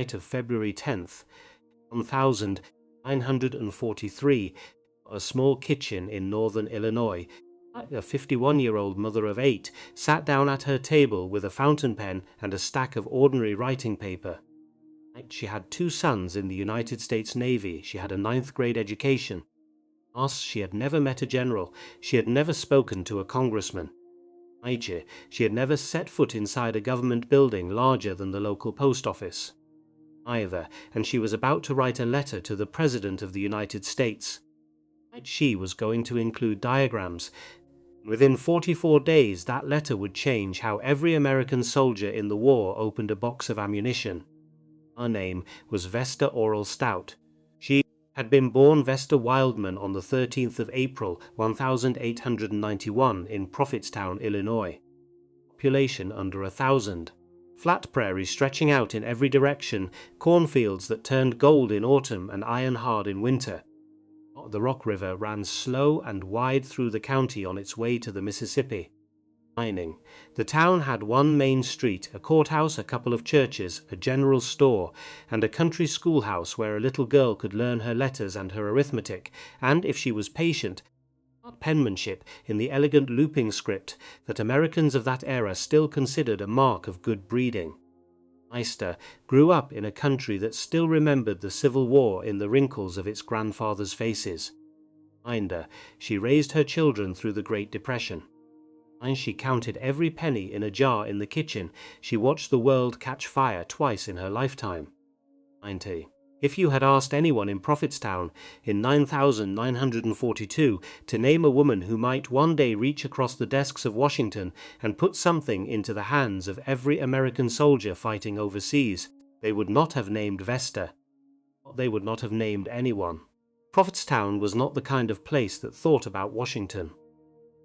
night of February 10th, 1943, a small kitchen in northern Illinois, a 51-year-old mother of 8 sat down at her table with a fountain pen and a stack of ordinary writing paper. She had 2 sons in the United States Navy. She had a 9th grade education. She had never met a general. She had never spoken to a congressman. She had never set foot inside a government building larger than the local post office. Either, and she was about to write a letter to the President of the United States. She was going to include diagrams. Within 44 days, that letter would change how every American soldier in the war opened a box of ammunition. Her name was Vesta Oral Stoudt. She had been born Vesta Wildman on the 13th of April, 1891 in Prophetstown, Illinois. Population under 1,000. Flat prairies stretching out in every direction, cornfields that turned gold in autumn and iron-hard in winter. The Rock River ran slow and wide through the county on its way to the Mississippi. Mining. The town had one main street, a courthouse, a couple of churches, a general store, and a country schoolhouse where a little girl could learn her letters and her arithmetic, and, if she was patient, penmanship in the elegant looping script that Americans of that era still considered a mark of good breeding. Meister grew up in a country that still remembered the Civil War in the wrinkles of its grandfathers' faces. She raised her children through the Great Depression. And she counted every penny in a jar in the kitchen. She watched the world catch fire twice in her lifetime. 90. If you had asked anyone in Prophetstown in 9942 to name a woman who might one day reach across the desks of Washington and put something into the hands of every American soldier fighting overseas, they would not have named Vesta. They would not have named anyone. Prophetstown was not the kind of place that thought about Washington.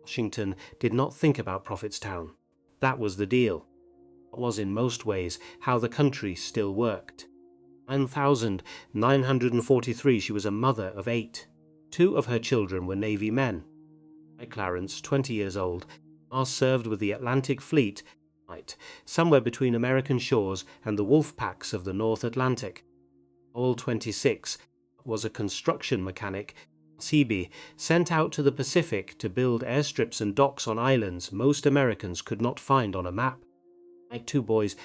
Washington did not think about Prophetstown. That was the deal. It was in most ways how the country still worked. 1943 she was a mother of 8. 2 of her children were Navy men. Clarence, 20 years old, served with the Atlantic Fleet, somewhere between American shores and the wolf packs of the North Atlantic. Owl, 26, was a construction mechanic, CB, sent out to the Pacific to build airstrips and docks on islands most Americans could not find on a map. Like 2 boys,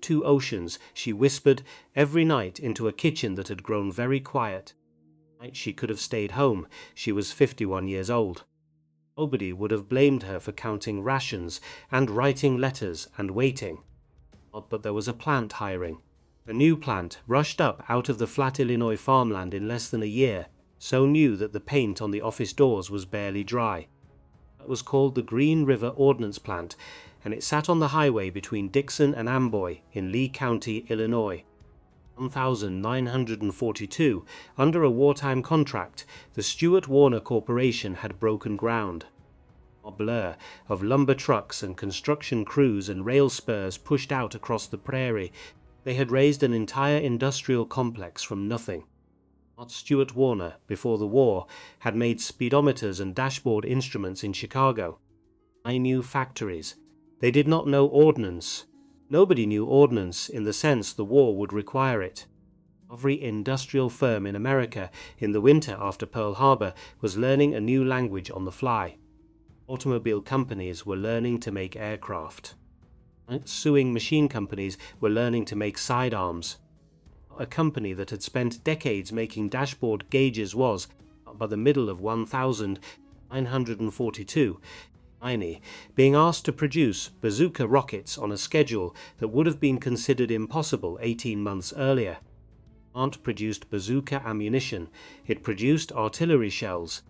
2 oceans, she whispered every night into a kitchen that had grown very quiet. She could have stayed home. She was 51 years old. Nobody would have blamed her for counting rations and writing letters and waiting. But there was a plant hiring. A new plant rushed up out of the flat Illinois farmland in less than a year, so new that the paint on the office doors was barely dry. It was called the Green River Ordnance Plant, and it sat on the highway between Dixon and Amboy in Lee County, Illinois. 1942, under a wartime contract, the Stewart Warner Corporation had broken ground. A blur of lumber trucks and construction crews and rail spurs pushed out across the prairie. They had raised an entire industrial complex from nothing. Stewart Warner, before the war, had made speedometers and dashboard instruments in Chicago. I knew factories. They did not know ordnance. Nobody knew ordnance in the sense the war would require it. Every industrial firm in America in the winter after Pearl Harbor was learning a new language on the fly. Automobile companies were learning to make aircraft. Sewing machine companies were learning to make sidearms. A company that had spent decades making dashboard gauges was, by the middle of 1942, being asked to produce bazooka rockets on a schedule that would have been considered impossible 18 months earlier. Plant produced bazooka ammunition. It produced artillery shells,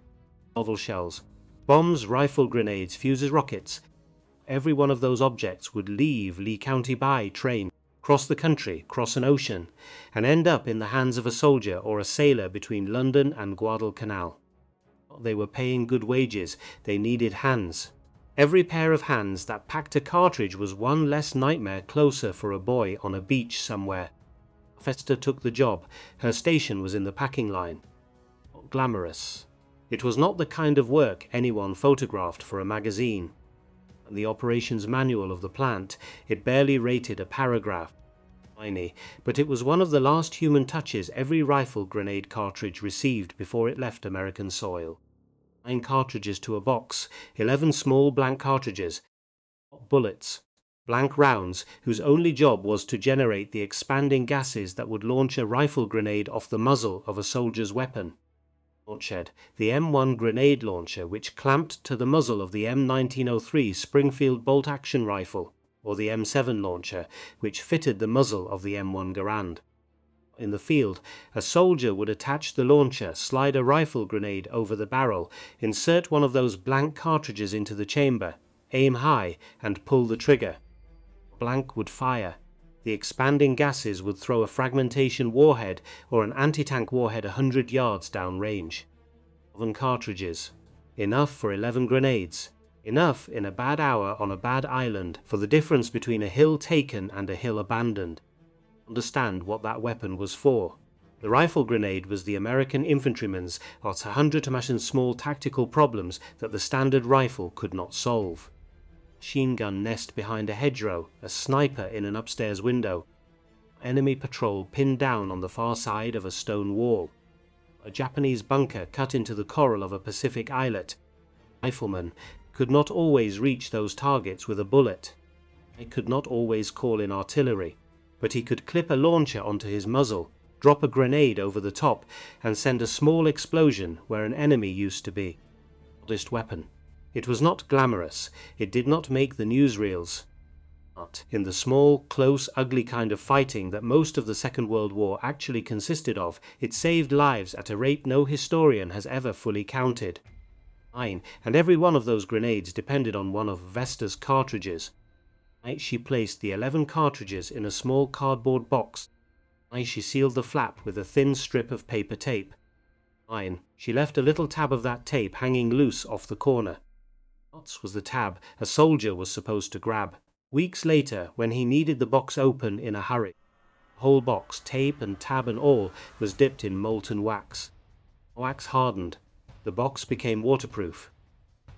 novel shells, bombs, rifle grenades, fuses, rockets. Every one of those objects would leave Lee County by train, cross the country, cross an ocean, and end up in the hands of a soldier or a sailor between London and Guadalcanal. They were paying good wages. They needed hands. Every pair of hands that packed a cartridge was one less nightmare closer for a boy on a beach somewhere. Vesta took the job. Her station was in the packing line. Glamorous. It was not the kind of work anyone photographed for a magazine. The operations manual of the plant, it barely rated a paragraph. Tiny, but it was one of the last human touches every rifle grenade cartridge received before it left American soil. 9 cartridges to a box, 11 small blank cartridges, bullets, blank rounds whose only job was to generate the expanding gases that would launch a rifle grenade off the muzzle of a soldier's weapon. Launchhead, the M1 grenade launcher which clamped to the muzzle of the M1903 Springfield bolt-action rifle, or the M7 launcher, which fitted the muzzle of the M1 Garand. In the field, a soldier would attach the launcher, slide a rifle grenade over the barrel, insert one of those blank cartridges into the chamber, aim high, and pull the trigger. Blank would fire. The expanding gases would throw a fragmentation warhead or an anti-tank warhead 100 yards down range. 11 cartridges. Enough for 11 grenades. Enough in a bad hour on a bad island for the difference between a hill taken and a hill abandoned. Understand what that weapon was for. The rifle grenade was the American infantryman's art 100 to machen small tactical problems that the standard rifle could not solve. Machine gun nest behind a hedgerow, a sniper in an upstairs window. Enemy patrol pinned down on the far side of a stone wall. A Japanese bunker cut into the coral of a Pacific islet. Rifleman could not always reach those targets with a bullet. He could not always call in artillery, but he could clip a launcher onto his muzzle, drop a grenade over the top, and send a small explosion where an enemy used to be. Modest weapon. It was not glamorous, it did not make the newsreels. But in the small, close, ugly kind of fighting that most of the Second World War actually consisted of, it saved lives at a rate no historian has ever fully counted. And every one of those grenades depended on one of Vesta's cartridges. She placed the 11 cartridges in a small cardboard box. She sealed the flap with a thin strip of paper tape. She left a little tab of that tape hanging loose off the corner. That was the tab a soldier was supposed to grab. Weeks later, when he needed the box open in a hurry, the whole box, tape and tab and all, was dipped in molten wax. Wax hardened. The box became waterproof.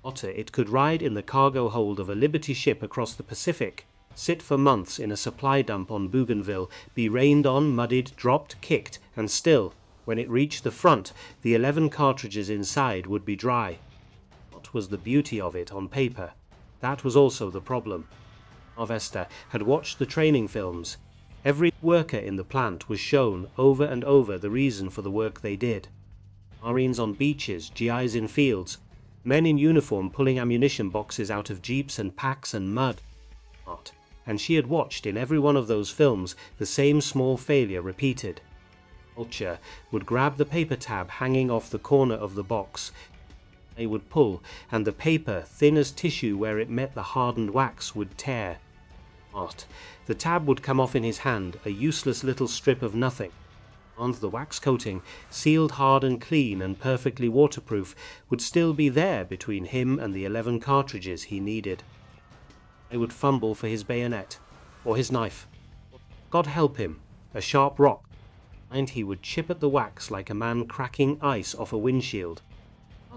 It could ride in the cargo hold of a Liberty ship across the Pacific, sit for months in a supply dump on Bougainville, be rained on, muddied, dropped, kicked, and still, when it reached the front, the 11 cartridges inside would be dry. What was the beauty of it on paper? That was also the problem. Vesta had watched the training films. Every worker in the plant was shown over and over the reason for the work they did. Marines on beaches, GIs in fields, men in uniform pulling ammunition boxes out of jeeps and packs and mud. And she had watched in every one of those films the same small failure repeated. Vulture would grab the paper tab hanging off the corner of the box. They would pull, and the paper, thin as tissue where it met the hardened wax, would tear. The tab would come off in his hand, a useless little strip of nothing. And the wax coating, sealed hard and clean and perfectly waterproof, would still be there between him and the 11 cartridges he needed. He would fumble for his bayonet, or his knife. God help him, a sharp rock, and he would chip at the wax like a man cracking ice off a windshield.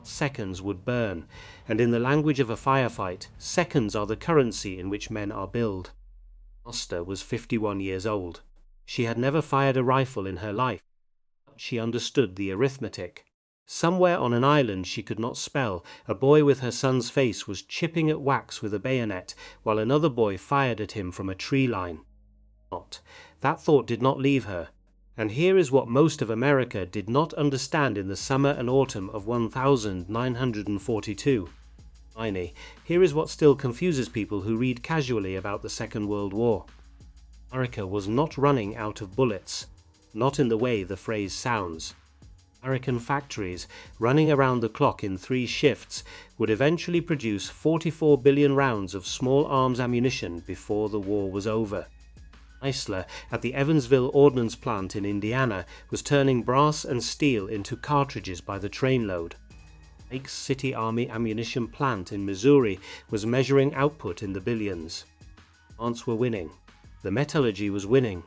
Seconds would burn, and in the language of a firefight, seconds are the currency in which men are billed. Asta was 51 years old. She had never fired a rifle in her life. She understood the arithmetic. Somewhere on an island she could not spell, a boy with her son's face was chipping at wax with a bayonet, while another boy fired at him from a tree line. That thought did not leave her. And here is what most of America did not understand in the summer and autumn of 1942. Here is what still confuses people who read casually about the Second World War. America was not running out of bullets, not in the way the phrase sounds. American factories, running around the clock in 3 shifts, would eventually produce 44 billion rounds of small arms ammunition before the war was over. Chrysler at the Evansville Ordnance Plant in Indiana was turning brass and steel into cartridges by the trainload. Lake City Army Ammunition Plant in Missouri was measuring output in the billions. Plants were winning. The metallurgy was winning.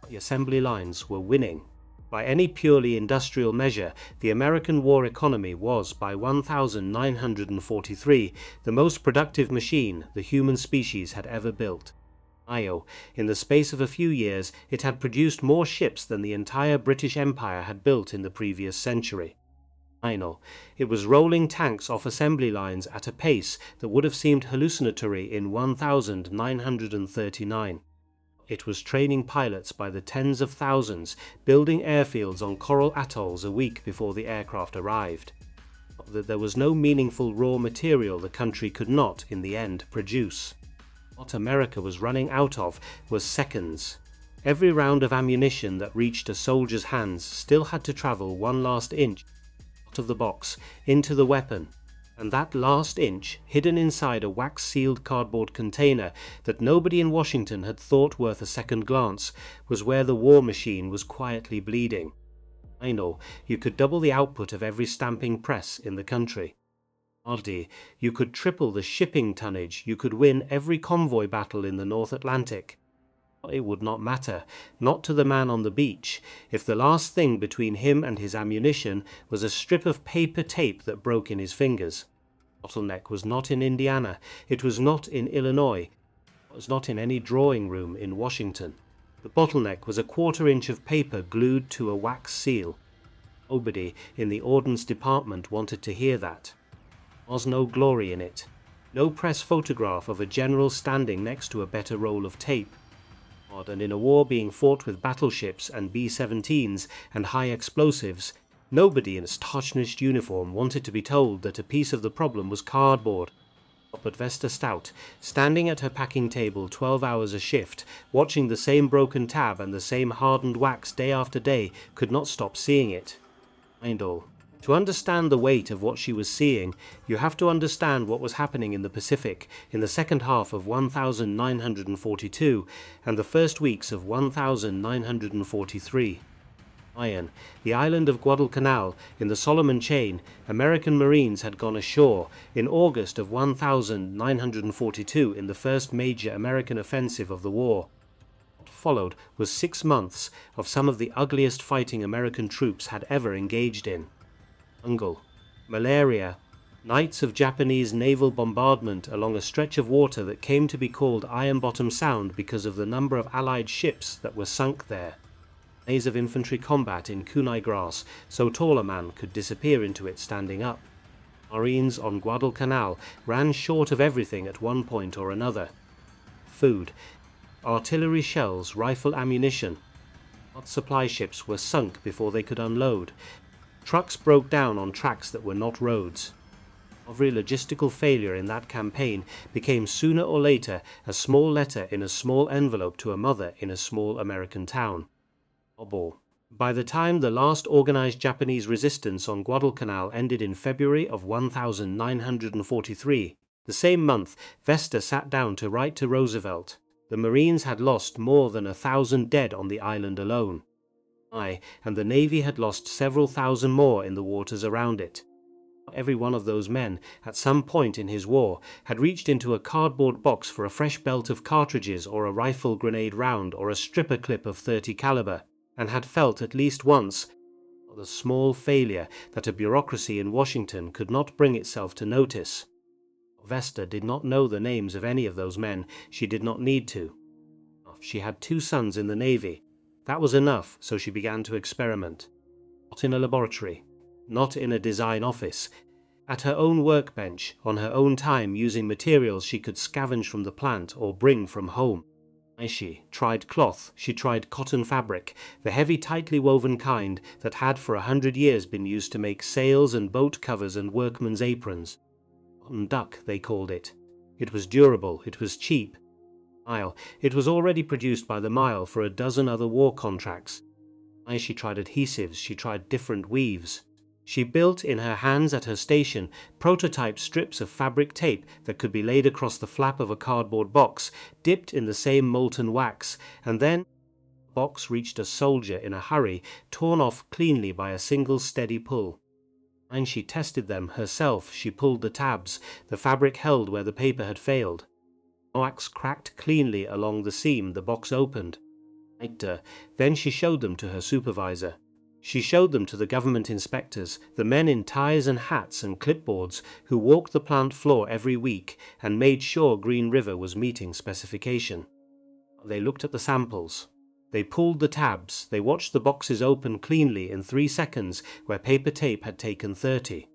The assembly lines were winning. By any purely industrial measure, the American war economy was, by 1943, the most productive machine the human species had ever built. Io. In the space of a few years, it had produced more ships than the entire British Empire had built in the previous century. Final. It was rolling tanks off assembly lines at a pace that would have seemed hallucinatory in 1939. It was training pilots by the tens of thousands, building airfields on coral atolls a week before the aircraft arrived. That there was no meaningful raw material the country could not, in the end, produce. What America was running out of was seconds. Every round of ammunition that reached a soldier's hands still had to travel one last inch out of the box into the weapon, and that last inch, hidden inside a wax-sealed cardboard container that nobody in Washington had thought worth a second glance, was where the war machine was quietly bleeding. I know, you could double the output of every stamping press in the country. Hardly, you could triple the shipping tonnage, you could win every convoy battle in the North Atlantic. It would not matter, not to the man on the beach, if the last thing between him and his ammunition was a strip of paper tape that broke in his fingers. The bottleneck was not in Indiana, it was not in Illinois, it was not in any drawing room in Washington. The bottleneck was a quarter-inch of paper glued to a wax seal. Nobody in the Ordnance Department wanted to hear that. There was no glory in it. No press photograph of a general standing next to a better roll of tape. And in a war being fought with battleships and B-17s and high explosives, nobody in a starched uniform wanted to be told that a piece of the problem was cardboard. But Vesta Stout, standing at her packing table 12 hours a shift, watching the same broken tab and the same hardened wax day after day, could not stop seeing it. Mind all. To understand the weight of what she was seeing, you have to understand what was happening in the Pacific in the second half of 1942 and the first weeks of 1943. Iron, the island of Guadalcanal in the Solomon Chain, American Marines had gone ashore in August of 1942 in the first major American offensive of the war. What followed was 6 months of some of the ugliest fighting American troops had ever engaged in. Jungle, malaria, nights of Japanese naval bombardment along a stretch of water that came to be called Iron Bottom Sound because of the number of Allied ships that were sunk there. Days of infantry combat in kunai grass, so tall a man could disappear into it standing up. Marines on Guadalcanal ran short of everything at one point or another. Food, artillery shells, rifle ammunition. Supply ships were sunk before they could unload. Trucks broke down on tracks that were not roads. Every logistical failure in that campaign became sooner or later a small letter in a small envelope to a mother in a small American town. By the time the last organized Japanese resistance on Guadalcanal ended in February of 1943, the same month Vesta sat down to write to Roosevelt. The Marines had lost more than 1,000 dead on the island alone. And the Navy had lost several thousand more in the waters around it. Every one of those men, at some point in his war, had reached into a cardboard box for a fresh belt of cartridges or a rifle grenade round or a stripper clip of .30 caliber, and had felt at least once the small failure that a bureaucracy in Washington could not bring itself to notice. Vesta did not know the names of any of those men. She did not need to. She had 2 sons in the Navy. That was enough, so she began to experiment. Not in a laboratory, not in a design office, at her own workbench, on her own time, using materials she could scavenge from the plant or bring from home. She tried cloth, she tried cotton fabric, the heavy tightly woven kind that had for 100 years been used to make sails and boat covers and workmen's aprons. Cotton duck, they called it. It was durable, it was cheap. It was already produced by the mile for a dozen other war contracts. She tried adhesives, she tried different weaves. She built in her hands at her station prototype strips of fabric tape that could be laid across the flap of a cardboard box, dipped in the same molten wax, and then the box reached a soldier in a hurry, torn off cleanly by a single steady pull. And she tested them herself, she pulled the tabs, the fabric held where the paper had failed. Wax cracked cleanly along the seam, the box opened. Then she showed them to her supervisor. She showed them to the government inspectors, the men in ties and hats and clipboards who walked the plant floor every week and made sure Green River was meeting specification. They looked at the samples. They pulled the tabs. They watched the boxes open cleanly in 3 seconds where paper tape had taken 30.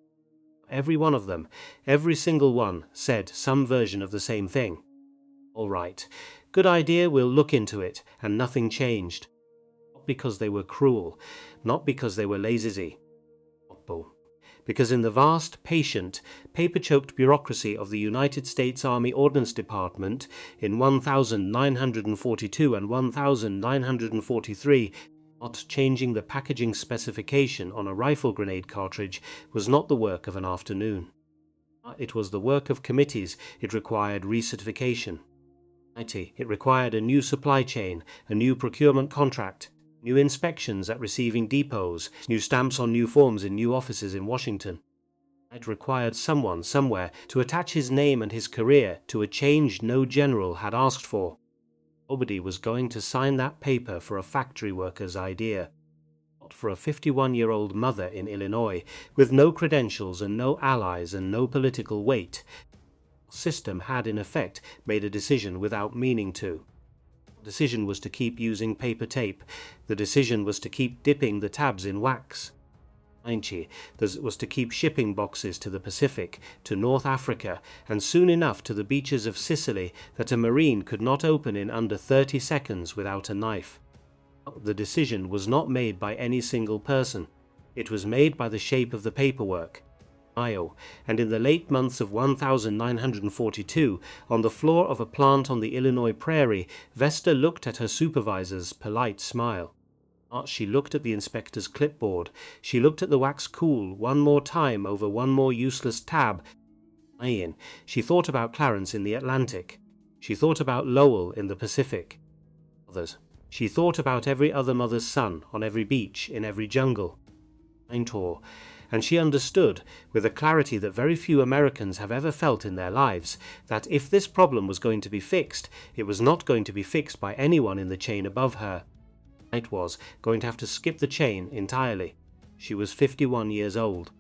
Every one of them, every single one, said some version of the same thing. All right, good idea, we'll look into it, and nothing changed. Not because they were cruel, not because they were lazy. Because in the vast, patient, paper-choked bureaucracy of the United States Army Ordnance Department in 1942 and 1943, not changing the packaging specification on a rifle grenade cartridge was not the work of an afternoon. It was the work of committees. It required recertification. It required a new supply chain, a new procurement contract, new inspections at receiving depots, new stamps on new forms in new offices in Washington. It required someone somewhere to attach his name and his career to a change no general had asked for. Nobody was going to sign that paper for a factory worker's idea. Not for a 51-year-old mother in Illinois, with no credentials and no allies and no political weight. The system had in effect made a decision without meaning to. The decision was to keep using paper tape. The decision was to keep dipping the tabs in wax. It was to keep shipping boxes to the Pacific, to North Africa, and soon enough to the beaches of Sicily that a Marine could not open in under 30 seconds without a knife. The decision was not made by any single person. It was made by the shape of the paperwork. And in the late months of 1942, on the floor of a plant on the Illinois prairie, Vesta looked at her supervisor's polite smile. She looked at the inspector's clipboard. She looked at the wax cool one more time over one more useless tab. She thought about Clarence in the Atlantic. She thought about Lowell in the Pacific. Others. She thought about every other mother's son on every beach, in every jungle. And she understood, with a clarity that very few Americans have ever felt in their lives, that if this problem was going to be fixed, it was not going to be fixed by anyone in the chain above her. It was going to have to skip the chain entirely. She was 51 years old.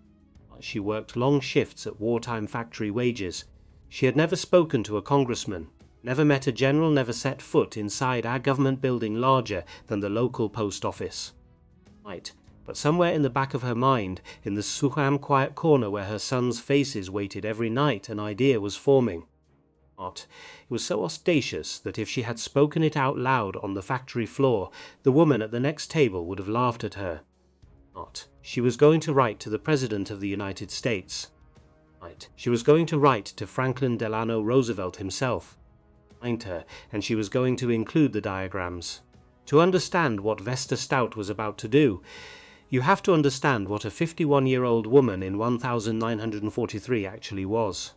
She worked long shifts at wartime factory wages. She had never spoken to a congressman, never met a general, never set foot inside our government building larger than the local post office. But somewhere in the back of her mind, in the Suham quiet corner where her sons' faces waited every night, an idea was forming. It was so audacious that if she had spoken it out loud on the factory floor, the woman at the next table would have laughed at her. She was going to write to the President of the United States. She was going to write to Franklin Delano Roosevelt himself. And she was going to include the diagrams. To understand what Vesta Stout was about to do, you have to understand what a 51-year-old woman in 1943 actually was.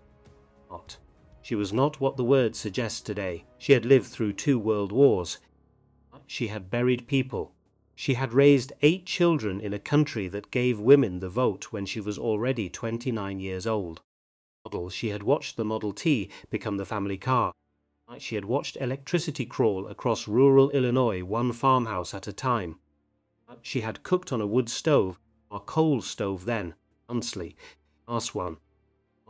She was not what the word suggests today. She had lived through 2 world wars. She had buried people. She had raised 8 children in a country that gave women the vote when she was already 29 years old. She had watched the Model T become the family car. She had watched electricity crawl across rural Illinois one farmhouse at a time. She had cooked on a wood stove, or coal stove then, honestly, ask one.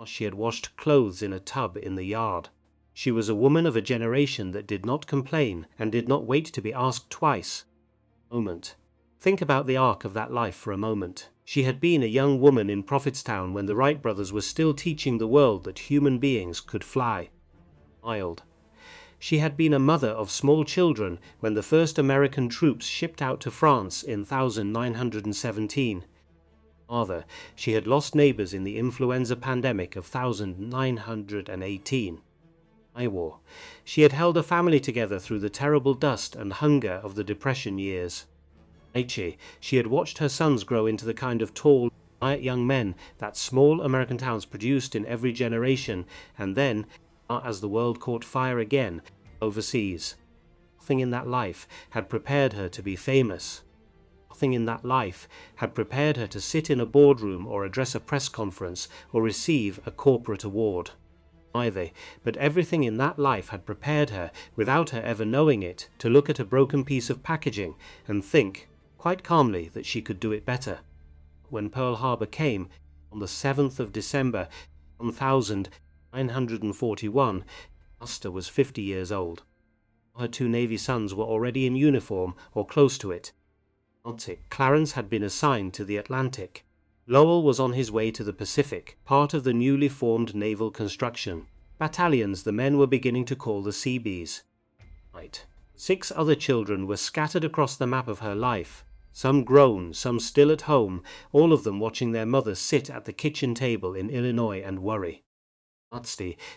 She had washed clothes in a tub in the yard. She was a woman of a generation that did not complain and did not wait to be asked twice. Think about the arc of that life for a moment. She had been a young woman in Prophetstown when the Wright brothers were still teaching the world that human beings could fly. She had been a mother of small children when the first American troops shipped out to France in 1917. She had lost neighbors in the influenza pandemic of 1918. She had held a family together through the terrible dust and hunger of the Depression years. She had watched her sons grow into the kind of tall, quiet young men that small American towns produced in every generation, and then, as the world caught fire again, overseas. Nothing in that life had prepared her to be famous. Nothing in that life had prepared her to sit in a boardroom or address a press conference or receive a corporate award. But everything in that life had prepared her, without her ever knowing it, to look at a broken piece of packaging and think, quite calmly, that she could do it better. When Pearl Harbor came, on the 7th of December, 1941, Buster was 50 years old. Her two Navy sons were already in uniform or close to it. Clarence had been assigned to the Atlantic. Lowell was on his way to the Pacific, part of the newly formed naval construction. Battalions the men were beginning to call the Seabees. 6 other children were scattered across the map of her life, some grown, some still at home, all of them watching their mother sit at the kitchen table in Illinois and worry.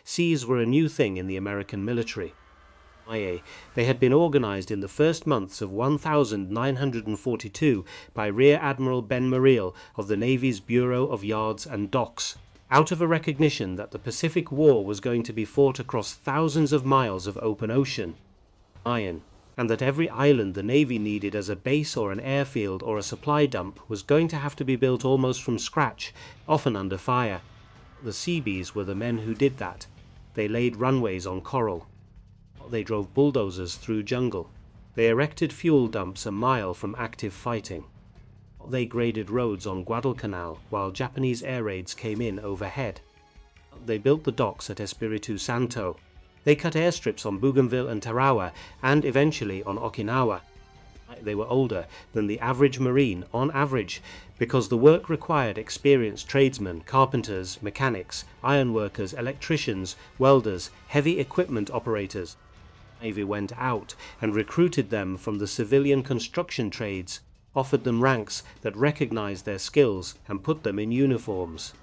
Seas were a new thing in the American military. They had been organized in the first months of 1942 by Rear Admiral Ben Merrill of the Navy's Bureau of Yards and Docks, out of a recognition that the Pacific War was going to be fought across thousands of miles of open ocean, and that every island the Navy needed as a base or an airfield or a supply dump was going to have to be built almost from scratch, often under fire. The Seabees were the men who did that. They laid runways on coral. They drove bulldozers through jungle. They erected fuel dumps a mile from active fighting. They graded roads on Guadalcanal while Japanese air raids came in overhead. They built the docks at Espiritu Santo. They cut airstrips on Bougainville and Tarawa, and eventually on Okinawa. They were older than the average Marine on average, because the work required experienced tradesmen, carpenters, mechanics, ironworkers, electricians, welders, heavy equipment operators. The Navy went out and recruited them from the civilian construction trades, offered them ranks that recognized their skills and put them in uniforms.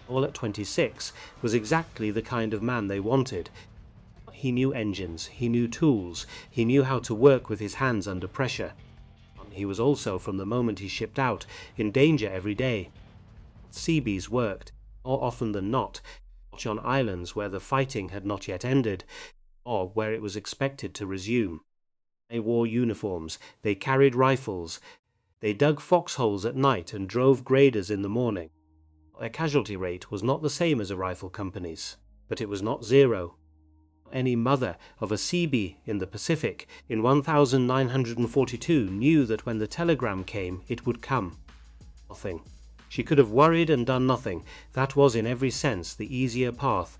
All at 26 was exactly the kind of man they wanted. He knew engines, he knew tools, he knew how to work with his hands under pressure. He was also, from the moment he shipped out, in danger every day. Seabees worked, more often than not, on islands where the fighting had not yet ended, or where it was expected to resume. They wore uniforms, they carried rifles, they dug foxholes at night and drove graders in the morning. Their casualty rate was not the same as a rifle company's, but it was not zero. Any mother of a Seabee in the Pacific in 1942 knew that when the telegram came, it would come. Nothing. She could have worried and done nothing. That was in every sense the easier path.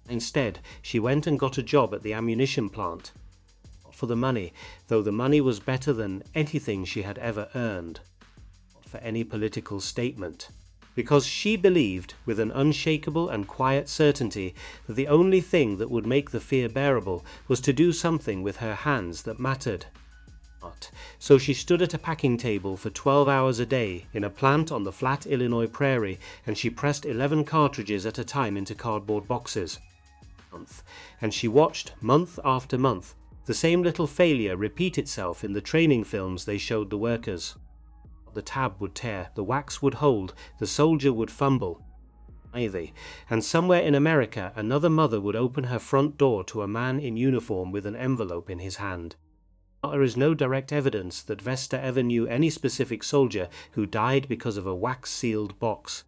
Instead, she went and got a job at the ammunition plant. Not for the money, though the money was better than anything she had ever earned. Not for any political statement. Because she believed, with an unshakable and quiet certainty, that the only thing that would make the fear bearable was to do something with her hands that mattered. So she stood at a packing table for 12 hours a day in a plant on the flat Illinois prairie, and she pressed 11 cartridges at a time into cardboard boxes. And she watched, month after month, the same little failure repeat itself in the training films they showed the workers. The tab would tear, the wax would hold, the soldier would fumble. And somewhere in America another mother would open her front door to a man in uniform with an envelope in his hand. There is no direct evidence that Vesta ever knew any specific soldier who died because of a wax-sealed box.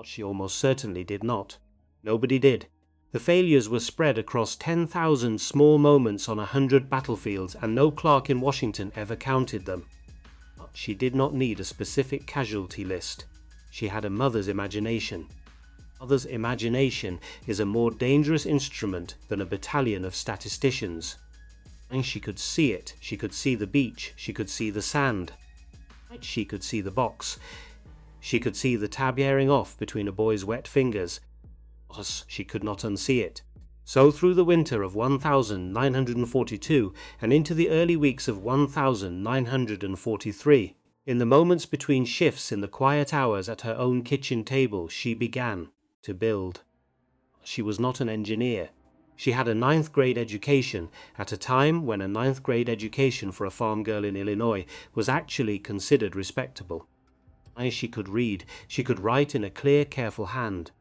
She almost certainly did not. Nobody did. The failures were spread across 10,000 small moments on 100 battlefields, and no clerk in Washington ever counted them. She did not need a specific casualty list. She had a mother's imagination. A mother's imagination is a more dangerous instrument than a battalion of statisticians. And she could see it. She could see the beach. She could see the sand. She could see the box. She could see the tab tearing off between a boy's wet fingers. She could not unsee it. So through the winter of 1942 and into the early weeks of 1943, in the moments between shifts in the quiet hours at her own kitchen table, she began to build. She was not an engineer. She had a 9th grade education at a time when a 9th grade education for a farm girl in Illinois was actually considered respectable. She could read, she could write in a clear, careful hand.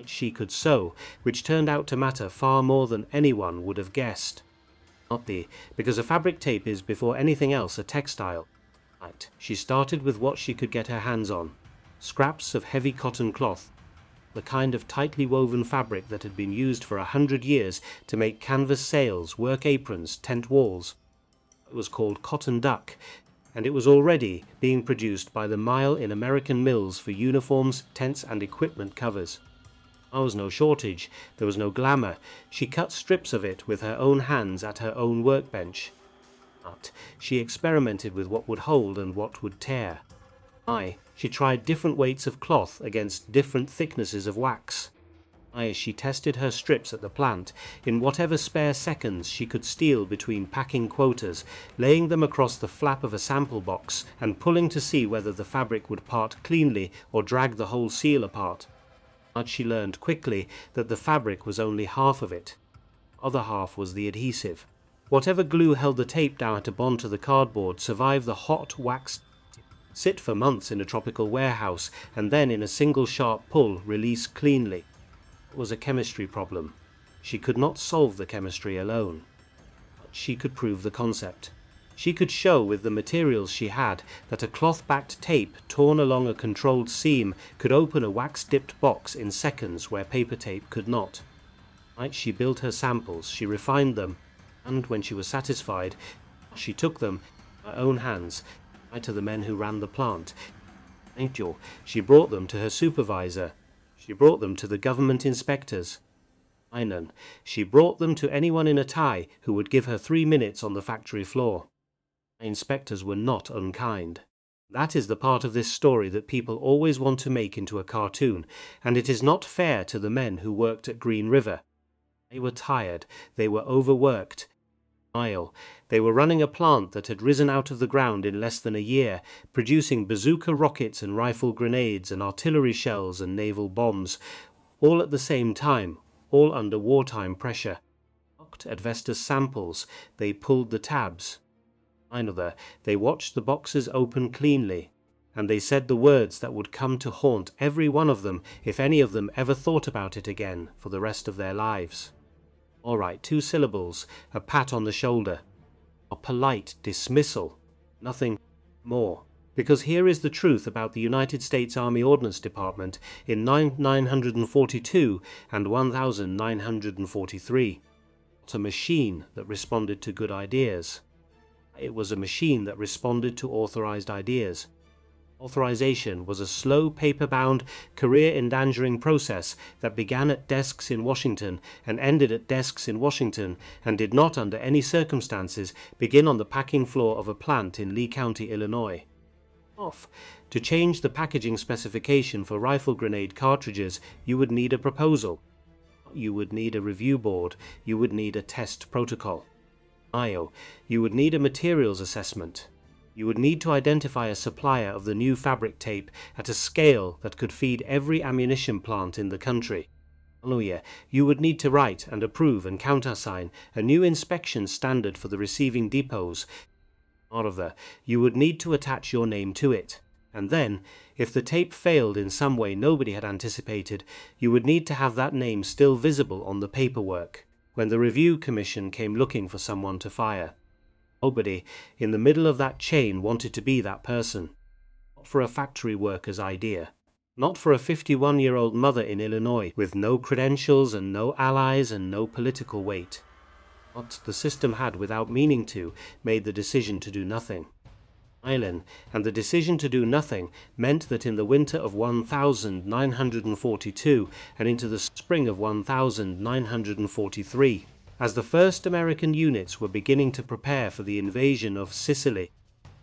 She could sew, which turned out to matter far more than anyone would have guessed. Because a fabric tape is, before anything else, a textile. She started with what she could get her hands on. Scraps of heavy cotton cloth, the kind of tightly woven fabric that had been used for 100 years to make canvas sails, work aprons, tent walls. It was called cotton duck, and it was already being produced by the mile in American mills for uniforms, tents, and equipment covers. There was no shortage, there was no glamour. She cut strips of it with her own hands at her own workbench. But she experimented with what would hold and what would tear. She tried different weights of cloth against different thicknesses of wax. She tested her strips at the plant, in whatever spare seconds she could steal between packing quotas, laying them across the flap of a sample box and pulling to see whether the fabric would part cleanly or drag the whole seal apart. But she learned quickly that the fabric was only half of it. The other half was the adhesive. Whatever glue held the tape down to bond to the cardboard survived the hot wax, sit for months in a tropical warehouse, and then in a single sharp pull release cleanly. It was a chemistry problem. She could not solve the chemistry alone. But she could prove the concept. She could show with the materials she had that a cloth-backed tape torn along a controlled seam could open a wax-dipped box in seconds where paper tape could not. She built her samples, she refined them, and when she was satisfied, she took them in her own hands to the men who ran the plant. She brought them to her supervisor. She brought them to the government inspectors. She brought them to anyone in a tie who would give her 3 minutes on the factory floor. Inspectors were not unkind. That is the part of this story that people always want to make into a cartoon, and it is not fair to the men who worked at Green River. They were tired, they were overworked. They were running a plant that had risen out of the ground in less than a year, producing bazooka rockets and rifle grenades and artillery shells and naval bombs, all at the same time, all under wartime pressure. They looked at Vesta's samples, they pulled the tabs. They watched the boxes open cleanly, and they said the words that would come to haunt every one of them if any of them ever thought about it again for the rest of their lives. All right, 2 syllables, a pat on the shoulder, a polite dismissal, nothing more. Because here is the truth about the United States Army Ordnance Department in 942 and 1943. It's a machine that responded to good ideas. It was a machine that responded to authorized ideas. Authorization was a slow, paper-bound, career-endangering process that began at desks in Washington and ended at desks in Washington and did not under any circumstances begin on the packing floor of a plant in Lee County, Illinois. To change the packaging specification for rifle grenade cartridges, you would need a proposal. You would need a review board. You would need a test protocol. You would need a materials assessment. You would need to identify a supplier of the new fabric tape at a scale that could feed every ammunition plant in the country. You would need to write and approve and countersign a new inspection standard for the receiving depots. You would need to attach your name to it. And then, if the tape failed in some way nobody had anticipated, you would need to have that name still visible on the paperwork when the review commission came looking for someone to fire. Nobody in the middle of that chain wanted to be that person. Not for a factory worker's idea. Not for a 51-year-old mother in Illinois with no credentials and no allies and no political weight. But the system had, without meaning to, made the decision to do nothing. And the decision to do nothing meant that in the winter of 1942 and into the spring of 1943, as the first American units were beginning to prepare for the invasion of Sicily,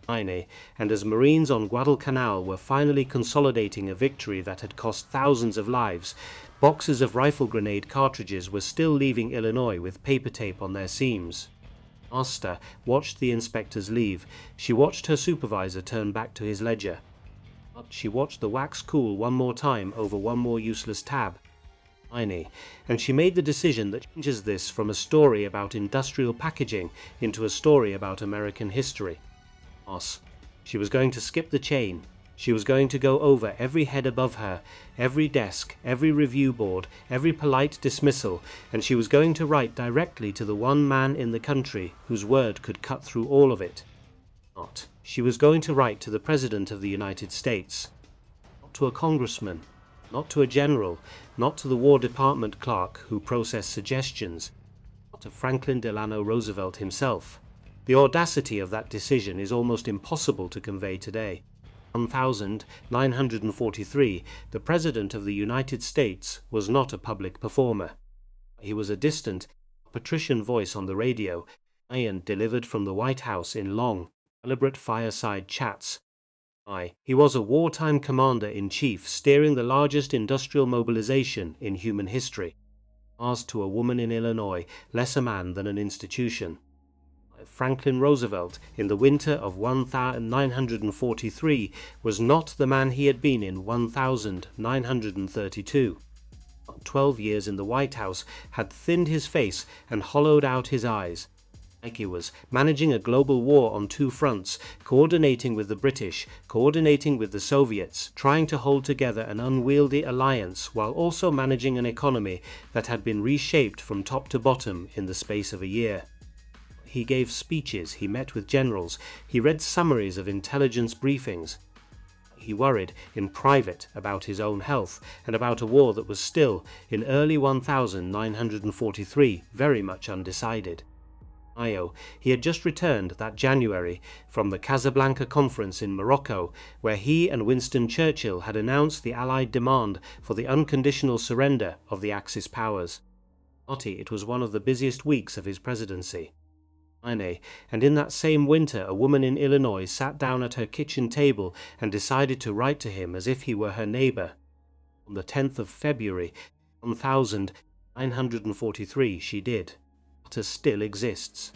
and as Marines on Guadalcanal were finally consolidating a victory that had cost thousands of lives, boxes of rifle grenade cartridges were still leaving Illinois with paper tape on their seams. Asta watched the inspectors leave. She watched her supervisor turn back to his ledger. But she watched the wax cool one more time over one more useless tab. And she made the decision that changes this from a story about industrial packaging into a story about American history. She was going to skip the chain. She was going to go over every head above her, every desk, every review board, every polite dismissal, and she was going to write directly to the one man in the country whose word could cut through all of it. She was going to write to the President of the United States. Not to a congressman, not to a general, not to the War Department clerk who processed suggestions, not to Franklin Delano Roosevelt himself. The audacity of that decision is almost impossible to convey today. 1943, the President of the United States was not a public performer. He was a distant, patrician voice on the radio, and delivered from the White House in long, elaborate fireside chats. He was a wartime commander-in-chief steering the largest industrial mobilization in human history. Asked to a woman in Illinois, less a man than an institution. Franklin Roosevelt, in the winter of 1943, was not the man he had been in 1932. 12 years in the White House had thinned his face and hollowed out his eyes. He was managing a global war on two fronts, coordinating with the British, coordinating with the Soviets, trying to hold together an unwieldy alliance while also managing an economy that had been reshaped from top to bottom in the space of a year. He gave speeches, he met with generals, he read summaries of intelligence briefings. He worried in private about his own health and about a war that was still, in early 1943, very much undecided. He had just returned that January from the Casablanca Conference in Morocco, where he and Winston Churchill had announced the Allied demand for the unconditional surrender of the Axis powers. It was one of the busiest weeks of his presidency. And in that same winter a woman in Illinois sat down at her kitchen table and decided to write to him as if he were her neighbor. On the 10th of February, 1943, she did. Still exists.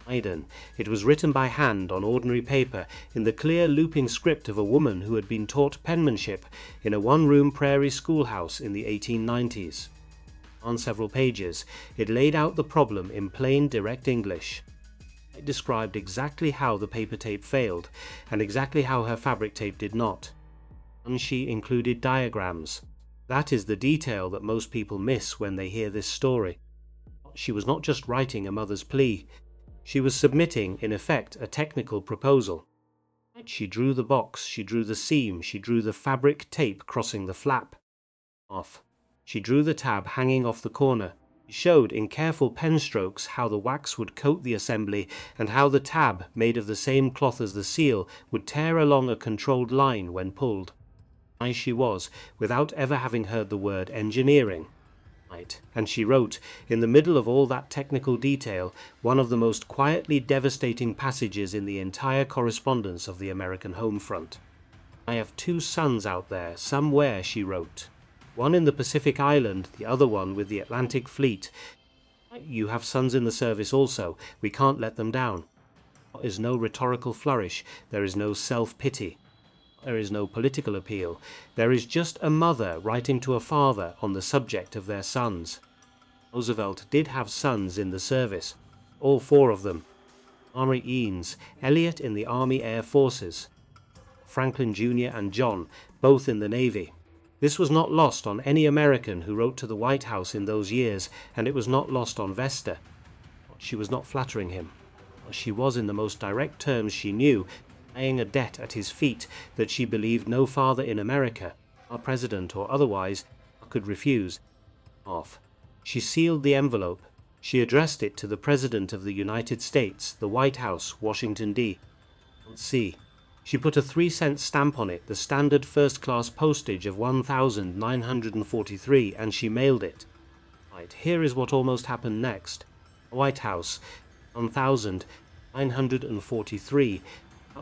It was written by hand on ordinary paper in the clear looping script of a woman who had been taught penmanship in a one-room prairie schoolhouse in the 1890s. On several pages, it laid out the problem in plain, direct English. It described exactly how the paper tape failed and exactly how her fabric tape did not. And she included diagrams. That is the detail that most people miss when they hear this story. She was not just writing a mother's plea. She was submitting, in effect, a technical proposal. She drew the box, she drew the seam, she drew the fabric tape crossing the flap. She drew the tab hanging off the corner. She showed in careful pen strokes how the wax would coat the assembly and how the tab, made of the same cloth as the seal, would tear along a controlled line when pulled. She was, without ever having heard the word engineering. And she wrote, in the middle of all that technical detail, one of the most quietly devastating passages in the entire correspondence of the American home front. I have 2 sons out there, somewhere, she wrote. One in the Pacific Island, the other one with the Atlantic Fleet. You have sons in the service also. We can't let them down. There is no rhetorical flourish. There is no self-pity. There is no political appeal. There is just a mother writing to a father on the subject of their sons. Roosevelt did have sons in the service, all 4 of them. Army Eanes, Elliot in the Army Air Forces, Franklin Jr. and John, both in the Navy. This was not lost on any American who wrote to the White House in those years, and it was not lost on Vesta. She was not flattering him. She was, in the most direct terms she knew, laying a debt at his feet that she believed no father in America, our president or otherwise, could refuse. She sealed the envelope. She addressed it to the President of the United States, the White House, Washington, D.C. She put a 3-cent stamp on it, the standard first-class postage of 1943, and she mailed it. Here is what almost happened next. The White House, 1943,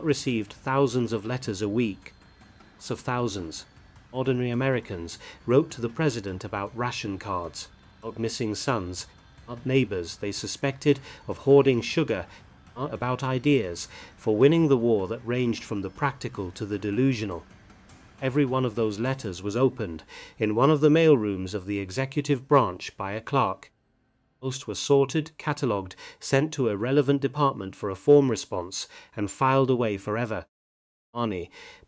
received thousands of letters a week. Of thousands. Ordinary Americans wrote to the president about ration cards, about missing sons, about neighbors they suspected of hoarding sugar, about ideas for winning the war that ranged from the practical to the delusional. Every one of those letters was opened in one of the mailrooms of the executive branch by a clerk. Most were sorted, catalogued, sent to a relevant department for a form response, and filed away forever.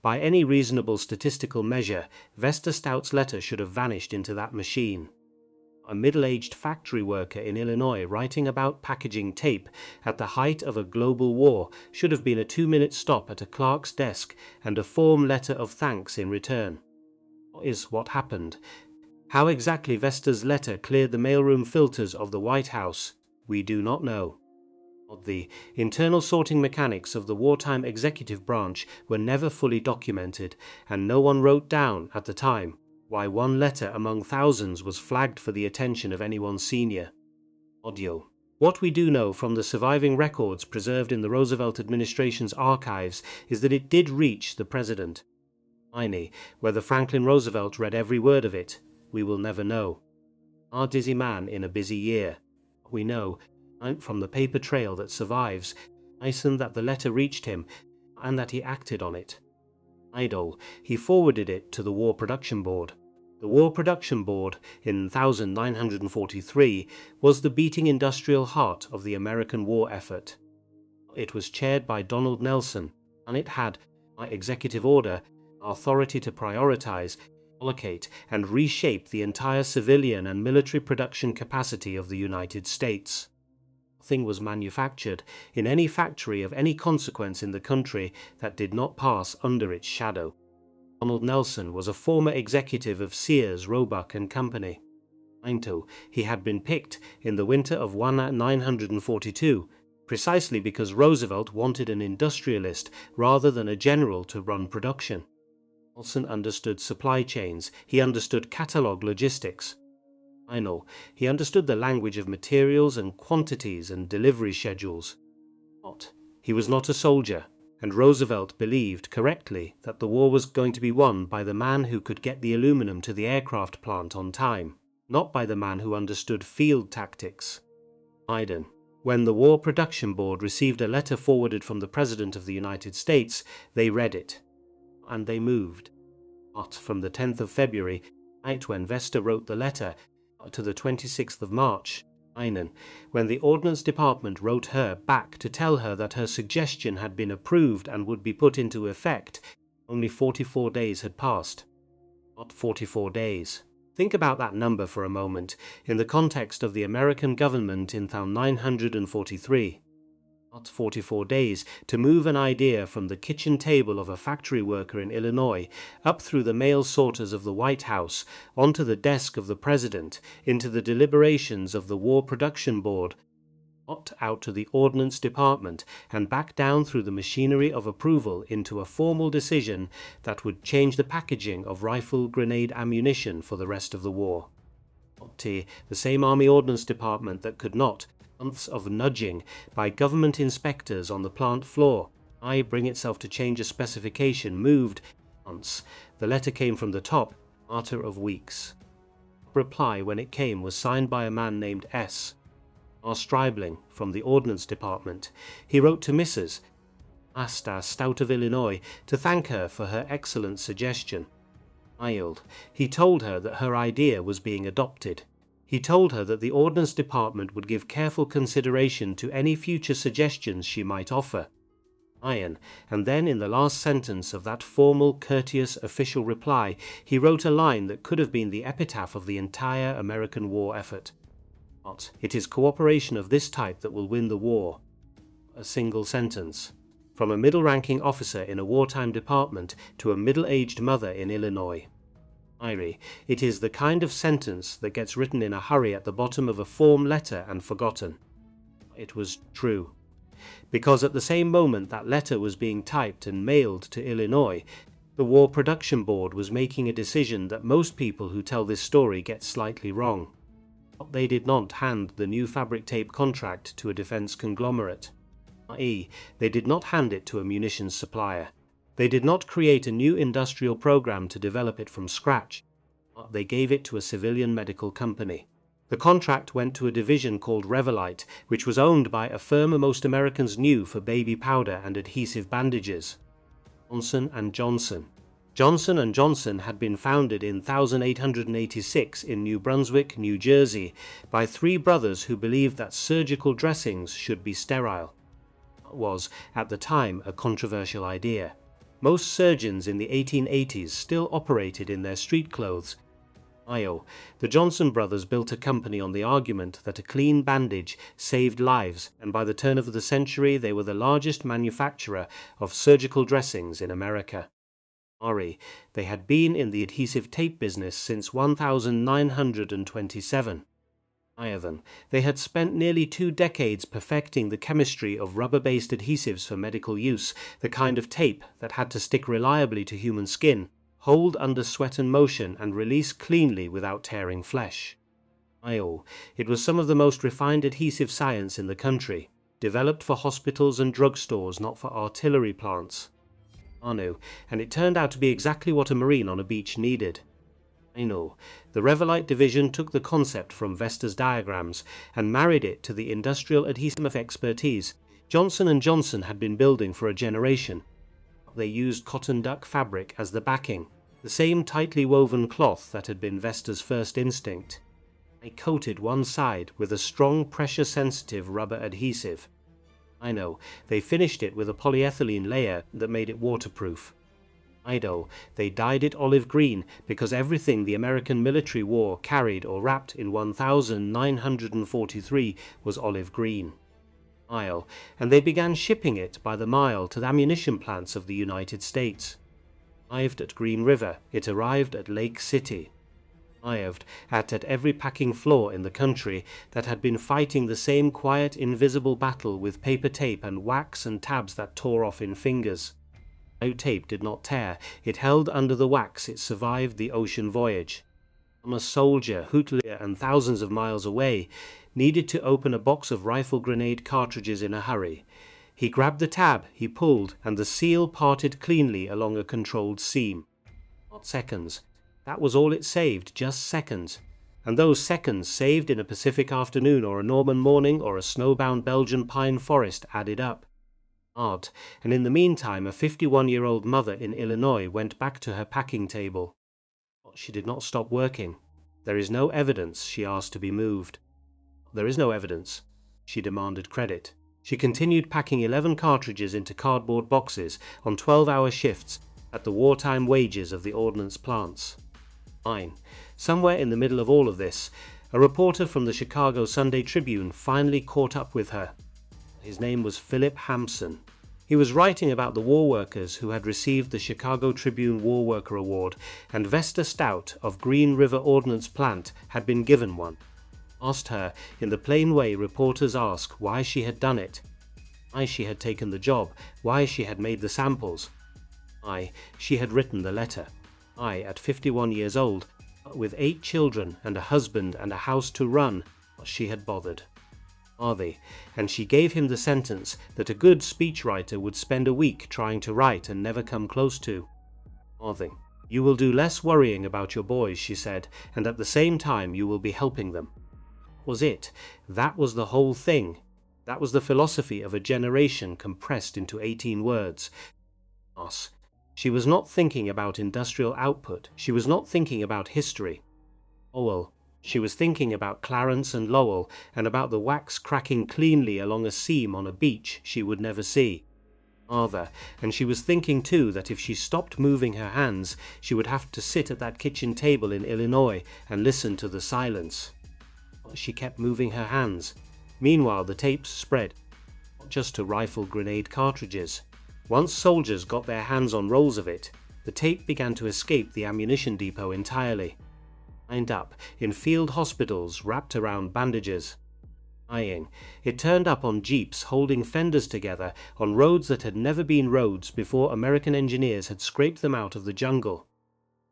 By any reasonable statistical measure, Vesta Stout's letter should have vanished into that machine. A middle-aged factory worker in Illinois writing about packaging tape at the height of a global war should have been a 2-minute stop at a clerk's desk and a form letter of thanks in return. What is what happened? How exactly Vesta's letter cleared the mailroom filters of the White House, we do not know. The internal sorting mechanics of the wartime executive branch were never fully documented, and no one wrote down, at the time, why one letter among thousands was flagged for the attention of anyone senior. Audio. What we do know from the surviving records preserved in the Roosevelt administration's archives is that it did reach the president. Whether Franklin Roosevelt read every word of it, we will never know. Our dizzy man in a busy year. We know, from the paper trail that survives, that the letter reached him, and that he acted on it. He forwarded it to the War Production Board. The War Production Board, in 1943, was the beating industrial heart of the American war effort. It was chaired by Donald Nelson, and it had, by executive order, authority to prioritize, allocate, and reshape the entire civilian and military production capacity of the United States. Nothing was manufactured in any factory of any consequence in the country that did not pass under its shadow. Donald Nelson was a former executive of Sears, Roebuck and Company. He had been picked in the winter of 1942 precisely because Roosevelt wanted an industrialist rather than a general to run production. Nelson understood supply chains, he understood catalog logistics. He understood the language of materials and quantities and delivery schedules. He was not a soldier, and Roosevelt believed correctly that the war was going to be won by the man who could get the aluminum to the aircraft plant on time, not by the man who understood field tactics. When the War Production Board received a letter forwarded from the President of the United States, they read it, and they moved. From the 10th of February, when Vesta wrote the letter, to the 26th of March, when the Ordnance Department wrote her back to tell her that her suggestion had been approved and would be put into effect, only 44 days had passed. Not 44 days. Think about that number for a moment, in the context of the American government in 1943. Not 44 days to move an idea from the kitchen table of a factory worker in Illinois, up through the mail sorters of the White House, onto the desk of the President, into the deliberations of the War Production Board, out to the Ordnance Department, and back down through the machinery of approval into a formal decision that would change the packaging of rifle grenade ammunition for the rest of the war. The same Army Ordnance Department that could not, months of nudging by government inspectors on the plant floor, bring itself to change a specification, moved months. The letter came from the top, matter of weeks. Reply when it came was signed by a man named S. R. Stribling from the Ordnance Department. He wrote to Mrs. Vesta Stout of Illinois to thank her for her excellent suggestion. He told her that her idea was being adopted. He told her that the Ordnance Department would give careful consideration to any future suggestions she might offer. And then in the last sentence of that formal, courteous, official reply, he wrote a line that could have been the epitaph of the entire American war effort. It is cooperation of this type that will win the war. A single sentence. From a middle-ranking officer in a wartime department to a middle-aged mother in Illinois. It is the kind of sentence that gets written in a hurry at the bottom of a form letter and forgotten. It was true. Because at the same moment that letter was being typed and mailed to Illinois, the War Production Board was making a decision that most people who tell this story get slightly wrong. They did not hand the new fabric tape contract to a defense conglomerate. i.e., they did not hand it to a munitions supplier. They did not create a new industrial program to develop it from scratch. They gave it to a civilian medical company. The contract went to a division called Revelite, which was owned by a firm most Americans knew for baby powder and adhesive bandages. Johnson & Johnson. Johnson & Johnson had been founded in 1886 in New Brunswick, New Jersey, by three brothers who believed that surgical dressings should be sterile. It was, at the time, a controversial idea. Most surgeons in the 1880s still operated in their street clothes. The Johnson brothers built a company on the argument that a clean bandage saved lives, and by the turn of the century they were the largest manufacturer of surgical dressings in America. They had been in the adhesive tape business since 1927. Ivan. They had spent nearly 2 decades perfecting the chemistry of rubber-based adhesives for medical use, the kind of tape that had to stick reliably to human skin, hold under sweat and motion, and release cleanly without tearing flesh. It was some of the most refined adhesive science in the country, developed for hospitals and drugstores, not for artillery plants. And it turned out to be exactly what a Marine on a beach needed. The Revellite division took the concept from Vesta's diagrams and married it to the industrial adhesive expertise Johnson & Johnson had been building for a generation. They used cotton duck fabric as the backing, the same tightly woven cloth that had been Vesta's first instinct. They coated one side with a strong pressure-sensitive rubber adhesive. They finished it with a polyethylene layer that made it waterproof. They dyed it olive green because everything the American military wore, carried, or wrapped in 1943 was olive green. And they began shipping it by the mile to the ammunition plants of the United States. Arrived at Green River, it arrived at Lake City. Arrived at every packing floor in the country that had been fighting the same quiet, invisible battle with paper tape and wax and tabs that tore off in fingers. Tape did not tear. It held under the wax. It survived the ocean voyage. A soldier, hotelier, and thousands of miles away, needed to open a box of rifle grenade cartridges in a hurry. He grabbed the tab, he pulled, and the seal parted cleanly along a controlled seam. Not seconds. That was all it saved, just seconds. And those seconds saved in a Pacific afternoon or a Norman morning or a snowbound Belgian pine forest added up. And in the meantime a 51-year-old mother in Illinois went back to her packing table. She did not stop working. There is no evidence she asked to be moved. There is no evidence. She demanded credit. She continued packing 11 cartridges into cardboard boxes on 12-hour shifts at the wartime wages of the ordnance plants. Somewhere in the middle of all of this, a reporter from the Chicago Sunday Tribune finally caught up with her. His name was Philip Hampson. He was writing about the war workers who had received the Chicago Tribune War Worker Award, and Vesta Stout of Green River Ordnance Plant had been given one. Asked her, in the plain way reporters ask, why she had done it, why she had taken the job, why she had made the samples. She had written the letter. At 51 years old, with 8 children and a husband and a house to run, she had bothered. And she gave him the sentence that a good speechwriter would spend a week trying to write and never come close to. You will do less worrying about your boys, she said, and at the same time you will be helping them. Was it? That was the whole thing. That was the philosophy of a generation compressed into 18 words. She was not thinking about industrial output. She was not thinking about history. She was thinking about Clarence and Lowell, and about the wax cracking cleanly along a seam on a beach she would never see. And she was thinking too that if she stopped moving her hands, she would have to sit at that kitchen table in Illinois and listen to the silence. She kept moving her hands. Meanwhile the tapes spread, not just to rifle grenade cartridges. Once soldiers got their hands on rolls of it, the tape began to escape the ammunition depot entirely. Lined up in field hospitals wrapped around bandages. It turned up on jeeps holding fenders together on roads that had never been roads before American engineers had scraped them out of the jungle.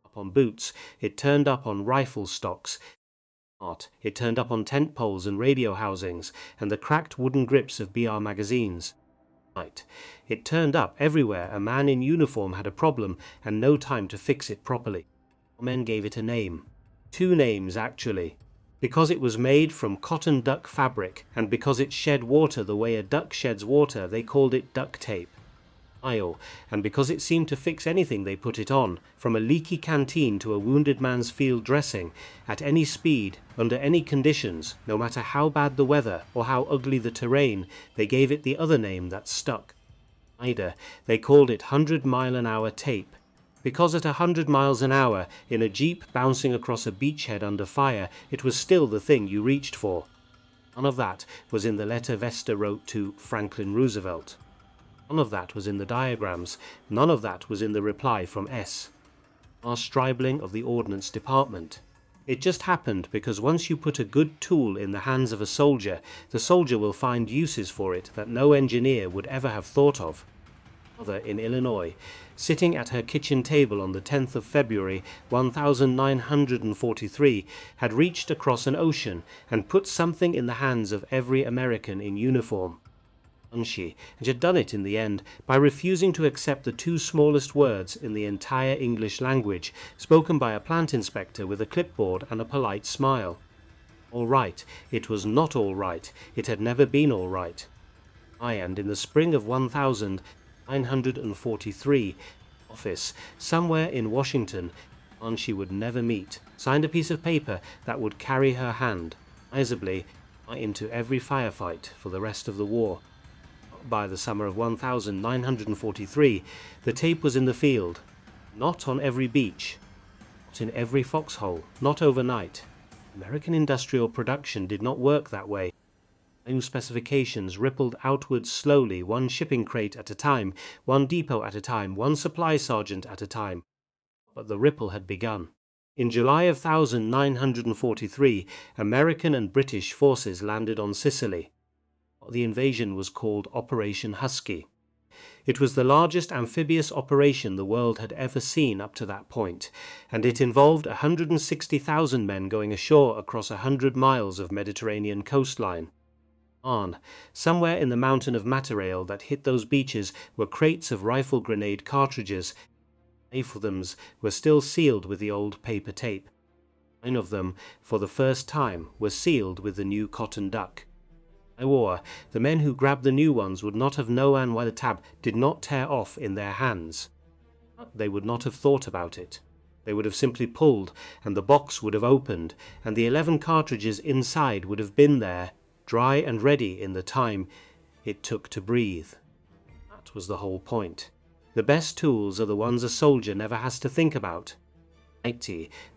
Up on boots, it turned up on rifle stocks. It turned up on tent poles and radio housings and the cracked wooden grips of BR magazines. It turned up everywhere a man in uniform had a problem and no time to fix it properly. Men gave it a name. 2 names actually. Because it was made from cotton duck fabric, and because it shed water the way a duck sheds water, they called it duct tape. And because it seemed to fix anything they put it on, from a leaky canteen to a wounded man's field dressing, at any speed, under any conditions, no matter how bad the weather or how ugly the terrain, they gave it the other name that stuck. They called it 100-mile-an-hour tape. Because at 100 miles an hour, in a jeep bouncing across a beachhead under fire, it was still the thing you reached for. None of that was in the letter Vesta wrote to Franklin Roosevelt. None of that was in the diagrams. None of that was in the reply from S. R. Stribling of the Ordnance Department. It just happened because once you put a good tool in the hands of a soldier, the soldier will find uses for it that no engineer would ever have thought of. Mother in Illinois, sitting at her kitchen table on the 10th of February 1943, had reached across an ocean and put something in the hands of every American in uniform. And she had done it in the end by refusing to accept the two smallest words in the entire English language, spoken by a plant inspector with a clipboard and a polite smile. All right. It was not all right. It had never been all right. And in the spring of 1943, office somewhere in Washington, one she would never meet, signed a piece of paper that would carry her hand, visibly, into every firefight for the rest of the war. By the summer of 1943, the tape was in the field, not on every beach, not in every foxhole, not overnight. American industrial production did not work that way. New specifications rippled outwards slowly, one shipping crate at a time, one depot at a time, one supply sergeant at a time. But the ripple had begun. In July of 1943, American and British forces landed on Sicily. The invasion was called Operation Husky. It was the largest amphibious operation the world had ever seen up to that point, and it involved 160,000 men going ashore across 100 miles of Mediterranean coastline. Somewhere in the mountain of material that hit those beaches were crates of rifle grenade cartridges. 8 of them were still sealed with the old paper tape. 9 of them, for the first time, were sealed with the new cotton duck. The men who grabbed the new ones would not have known why the tab did not tear off in their hands. They would not have thought about it. They would have simply pulled, and the box would have opened, and the 11 cartridges inside would have been there, dry and ready in the time it took to breathe. That was the whole point. The best tools are the ones a soldier never has to think about.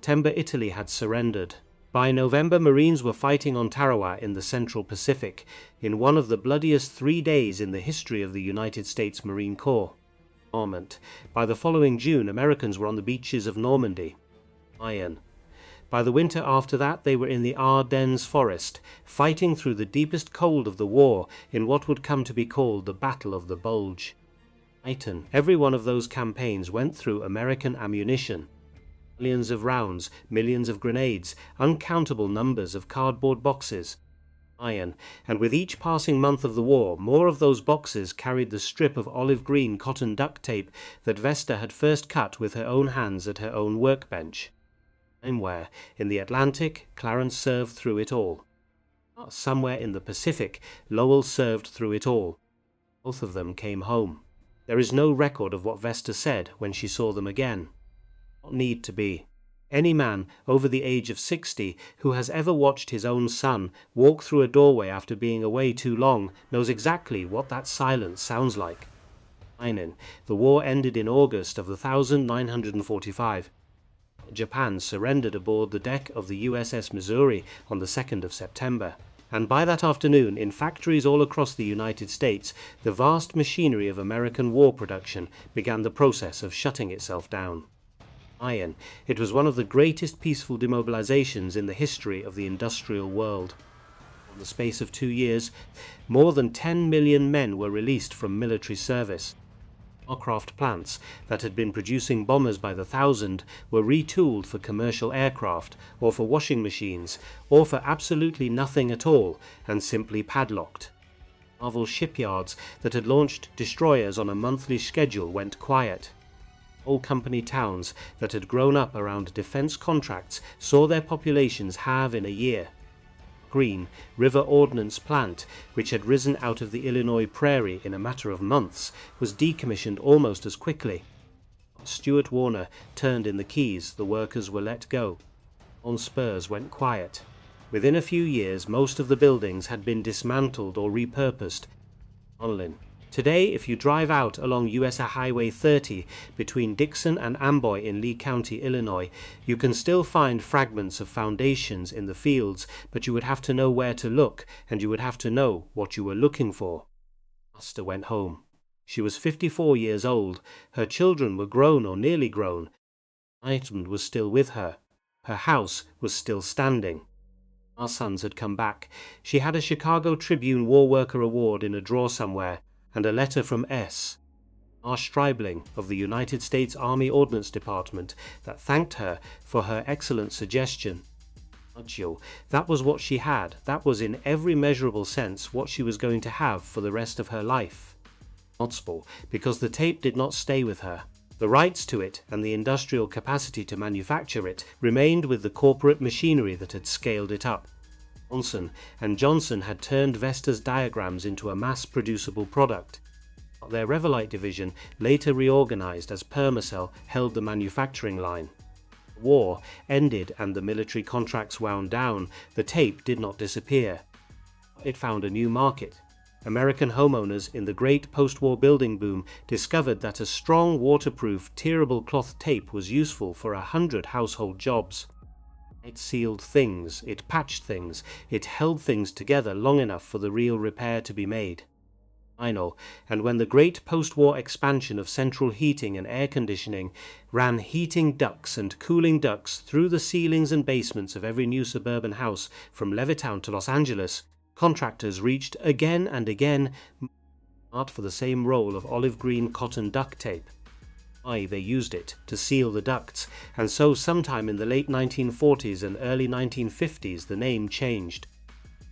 Timber Italy had surrendered. By November, Marines were fighting on Tarawa in the Central Pacific, in one of the bloodiest 3 days in the history of the United States Marine Corps. By the following June, Americans were on the beaches of Normandy. By the winter after that, they were in the Ardennes forest, fighting through the deepest cold of the war in what would come to be called the Battle of the Bulge. Every one of those campaigns went through American ammunition. Millions of rounds, millions of grenades, uncountable numbers of cardboard boxes. And with each passing month of the war, more of those boxes carried the strip of olive green cotton duct tape that Vesta had first cut with her own hands at her own workbench. Somewhere in the Atlantic, Clarence served through it all. Somewhere in the Pacific, Lowell served through it all. Both of them came home. There is no record of what Vesta said when she saw them again. Not need to be. Any man over the age of 60 who has ever watched his own son walk through a doorway after being away too long knows exactly what that silence sounds like. The war ended in August of 1945. Japan surrendered aboard the deck of the USS Missouri on the 2nd of September. And by that afternoon, in factories all across the United States, the vast machinery of American war production began the process of shutting itself down. It was one of the greatest peaceful demobilizations in the history of the industrial world. In the space of 2 years, more than 10 million men were released from military service. Aircraft plants that had been producing bombers by the thousand were retooled for commercial aircraft, or for washing machines, or for absolutely nothing at all, and simply padlocked. Naval shipyards that had launched destroyers on a monthly schedule went quiet. Whole company towns that had grown up around defense contracts saw their populations halve in a year. Green River Ordnance Plant, which had risen out of the Illinois prairie in a matter of months, was decommissioned almost as quickly. Stuart Warner turned in the keys, the workers were let go. On Spurs went quiet. Within a few years, most of the buildings had been dismantled or repurposed. Today, if you drive out along US Highway 30 between Dixon and Amboy in Lee County, Illinois, you can still find fragments of foundations in the fields, but you would have to know where to look, and you would have to know what you were looking for. Master went home. She was 54 years old. Her children were grown or nearly grown. Item was still with her. Her house was still standing. Our sons had come back. She had a Chicago Tribune War Worker Award in a drawer somewhere, and a letter from S. R. Streibling of the United States Army Ordnance Department that thanked her for her excellent suggestion. That was what she had. That was in every measurable sense what she was going to have for the rest of her life. Because the tape did not stay with her. The rights to it and the industrial capacity to manufacture it remained with the corporate machinery that had scaled it up. Johnson had turned Vesta's diagrams into a mass-producible product. Their Revolite division, later reorganized as Permacell, held the manufacturing line. The war ended and the military contracts wound down. The tape did not disappear. It found a new market. American homeowners in the great post-war building boom discovered that a strong, waterproof, tearable cloth tape was useful for 100 household jobs. It sealed things, it patched things, it held things together long enough for the real repair to be made. And when the great post-war expansion of central heating and air conditioning ran heating ducts and cooling ducts through the ceilings and basements of every new suburban house from Levittown to Los Angeles, contractors reached again and again for the same roll of olive green cotton duct tape. They used it to seal the ducts, and so sometime in the late 1940s and early 1950s the name changed.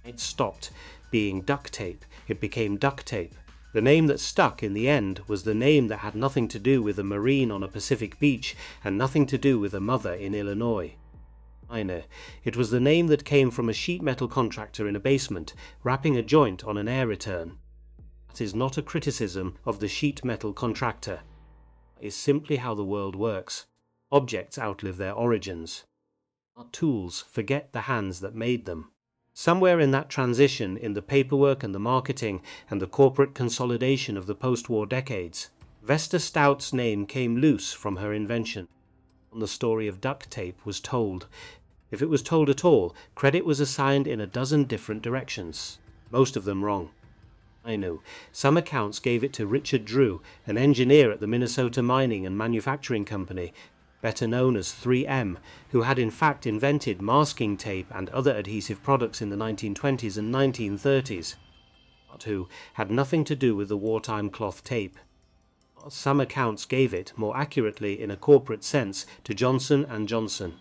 It stopped being duct tape, it became duct tape. The name that stuck in the end was the name that had nothing to do with a Marine on a Pacific beach and nothing to do with a mother in Illinois. It was the name that came from a sheet metal contractor in a basement, wrapping a joint on an air return. That is not a criticism of the sheet metal contractor. It is simply how the world works. Objects outlive their origins. Our tools forget the hands that made them. Somewhere in that transition, in the paperwork and the marketing and the corporate consolidation of the post-war decades, Vesta Stout's name came loose from her invention. The story of duct tape was told. If it was told at all, credit was assigned in a dozen different directions, most of them wrong. Some accounts gave it to Richard Drew, an engineer at the Minnesota Mining and Manufacturing Company, better known as 3M, who had in fact invented masking tape and other adhesive products in the 1920s and 1930s, but who had nothing to do with the wartime cloth tape. Some accounts gave it, more accurately in a corporate sense, to Johnson & Johnson.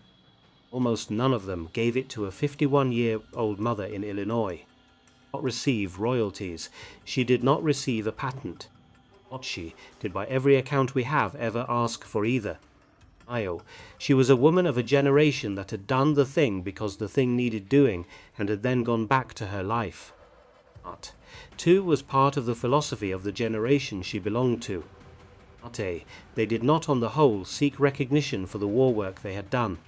Almost none of them gave it to a 51-year-old mother in Illinois. She did not receive royalties. She did not receive a patent. What she did, by every account we have, ever ask for either. She was a woman of a generation that had done the thing because the thing needed doing and had then gone back to her life. But, too, was part of the philosophy of the generation she belonged to. They did not on the whole seek recognition for the war work they had done.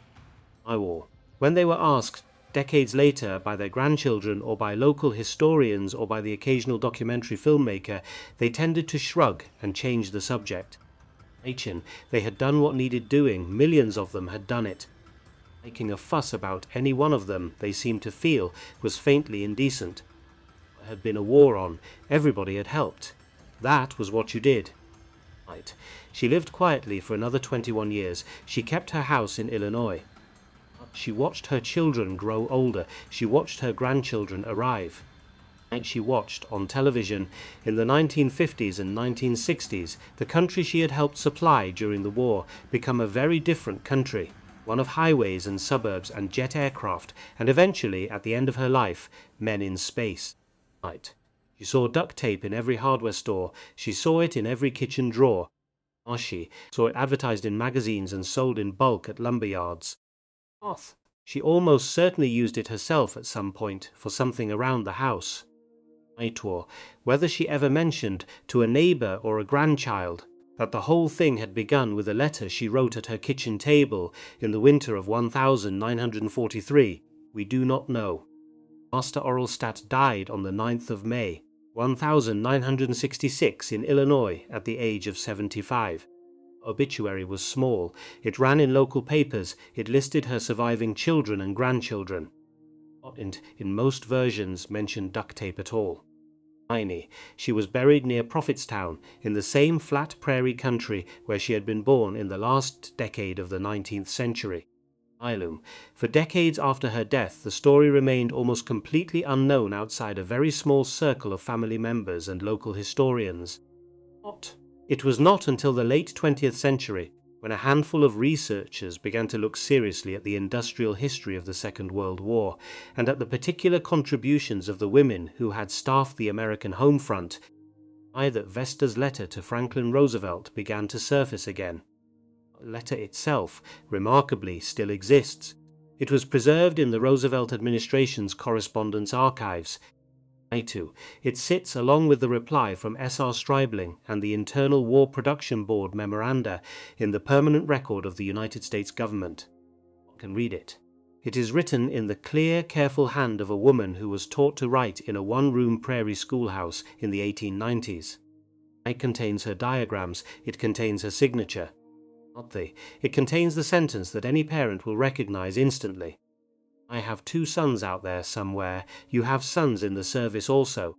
When they were asked decades later by their grandchildren or by local historians or by the occasional documentary filmmaker, they tended to shrug and change the subject. They had done what needed doing, millions of them had done it. Making a fuss about any one of them, they seemed to feel, was faintly indecent. There had been a war on, everybody had helped. That was what you did. She lived quietly for another 21 years. She kept her house in Illinois. She watched her children grow older. She watched her grandchildren arrive. She watched, on television, in the 1950s and 1960s, the country she had helped supply during the war become a very different country, one of highways and suburbs and jet aircraft, and eventually, at the end of her life, men in space. She saw duct tape in every hardware store. She saw it in every kitchen drawer. She saw it advertised in magazines and sold in bulk at lumber yards. She almost certainly used it herself at some point for something around the house. Whether she ever mentioned to a neighbor or a grandchild that the whole thing had begun with a letter she wrote at her kitchen table in the winter of 1943, we do not know. Vesta Oral Stoudt died on the 9th of May, 1966 in Illinois at the age of 75. Obituary was small. It ran in local papers. It listed her surviving children and grandchildren. Not in most versions mentioned duct tape at all. She was buried near Prophetstown, in the same flat prairie country where she had been born in the last decade of the 19th century. Ilum. For decades after her death, the story remained almost completely unknown outside a very small circle of family members and local historians. It was not until the late 20th century, when a handful of researchers began to look seriously at the industrial history of the Second World War, and at the particular contributions of the women who had staffed the American home front, that Vesta's letter to Franklin Roosevelt began to surface again. The letter itself, remarkably, still exists. It was preserved in the Roosevelt administration's correspondence archives. It sits along with the reply from S.R. Stribling and the Internal War Production Board memoranda in the permanent record of the United States government. One can read it. It is written in the clear, careful hand of a woman who was taught to write in a one-room prairie schoolhouse in the 1890s. It contains her diagrams, it contains her signature. It contains the sentence that any parent will recognize instantly. I have 2 sons out there somewhere. You have sons in the service also.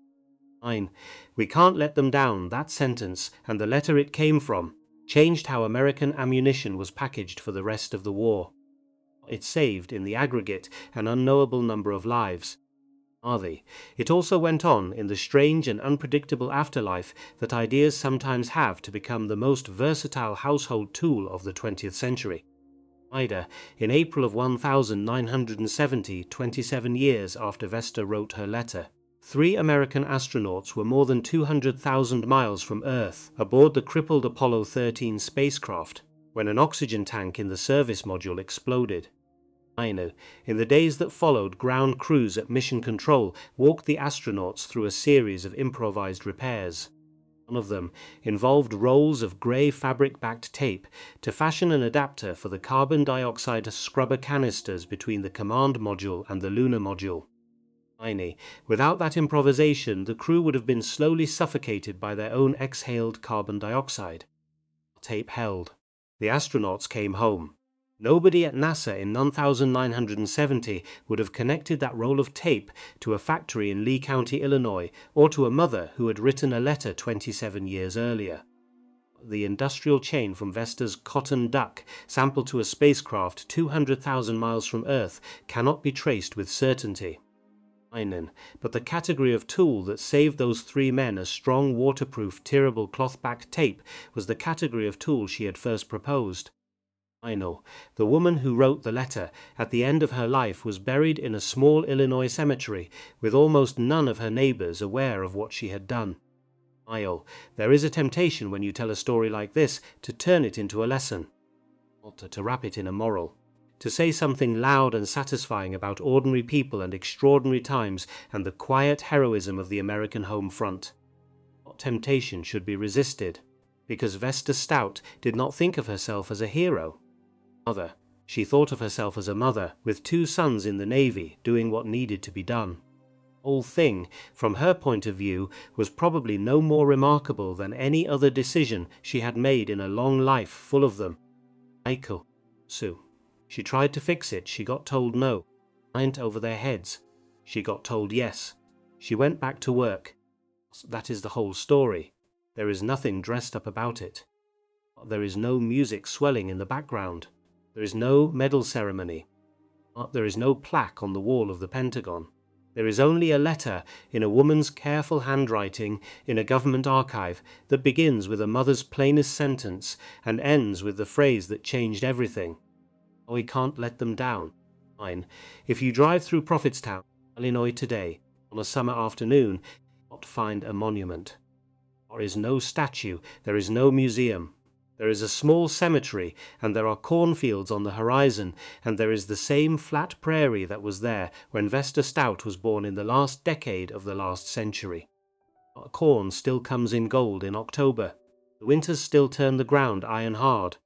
We can't let them down. That sentence, and the letter it came from, changed how American ammunition was packaged for the rest of the war. It saved, in the aggregate, an unknowable number of lives. It also went on, in the strange and unpredictable afterlife that ideas sometimes have to become the most versatile household tool of the 20th century. In April of 1970, 27 years after Vesta wrote her letter, 3 American astronauts were more than 200,000 miles from Earth aboard the crippled Apollo 13 spacecraft when an oxygen tank in the service module exploded. In the days that followed, ground crews at Mission Control walked the astronauts through a series of improvised repairs. One of them involved rolls of grey fabric-backed tape to fashion an adapter for the carbon dioxide scrubber canisters between the command module and the lunar module. Without that improvisation, the crew would have been slowly suffocated by their own exhaled carbon dioxide. Tape held. The astronauts came home. Nobody at NASA in 1970 would have connected that roll of tape to a factory in Lee County, Illinois, or to a mother who had written a letter 27 years earlier. The industrial chain from Vesta's cotton duck sampled to a spacecraft 200,000 miles from Earth cannot be traced with certainty. But the category of tool that saved those 3 men a strong, waterproof, tearable cloth-backed tape was the category of tool she had first proposed. The woman who wrote the letter at the end of her life was buried in a small Illinois cemetery, with almost none of her neighbors aware of what she had done. There is a temptation when you tell a story like this to turn it into a lesson, to wrap it in a moral, to say something loud and satisfying about ordinary people and extraordinary times and the quiet heroism of the American home front. What temptation should be resisted, because Vesta Stout did not think of herself as a hero. She thought of herself as a mother with 2 sons in the Navy doing what needed to be done. The whole thing, from her point of view, was probably no more remarkable than any other decision she had made in a long life full of them. She tried to fix it. She got told no. Went over their heads. She got told yes. She went back to work. That is the whole story. There is nothing dressed up about it. There is no music swelling in the background. There is no medal ceremony. There is no plaque on the wall of the Pentagon. There is only a letter in a woman's careful handwriting in a government archive that begins with a mother's plainest sentence and ends with the phrase that changed everything. We can't let them down. If you drive through Prophetstown, Illinois today, on a summer afternoon, you will not find a monument. There is no statue, there is no museum. There is a small cemetery, and there are cornfields on the horizon, and there is the same flat prairie that was there when Vesta Stout was born in the last decade of the last century. Corn still comes in gold in October. The winters still turn the ground iron hard.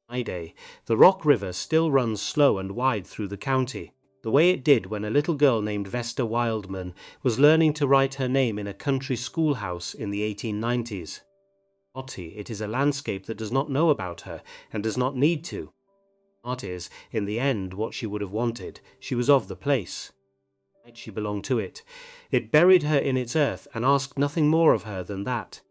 The Rock River still runs slow and wide through the county, the way it did when a little girl named Vesta Wildman was learning to write her name in a country schoolhouse in the 1890s. It is a landscape that does not know about her, and does not need to. Art is, in the end, what she would have wanted. She was of the place. She belonged to it. It buried her in its earth, and asked nothing more of her than that.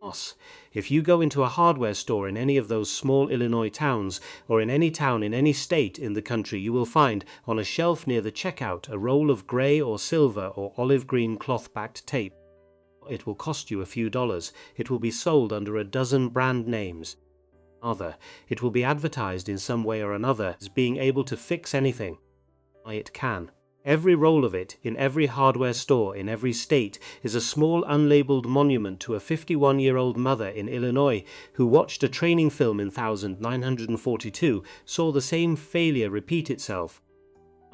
Moss. If you go into a hardware store in any of those small Illinois towns, or in any town in any state in the country, you will find on a shelf near the checkout a roll of gray or silver or olive green cloth-backed tape. It will cost you a few dollars. It will be sold under a dozen brand names. Rather, it will be advertised in some way or another as being able to fix anything. Why, it can. Every roll of it, in every hardware store, in every state, is a small unlabeled monument to a 51-year-old mother in Illinois who watched a training film in 1942, saw the same failure repeat itself,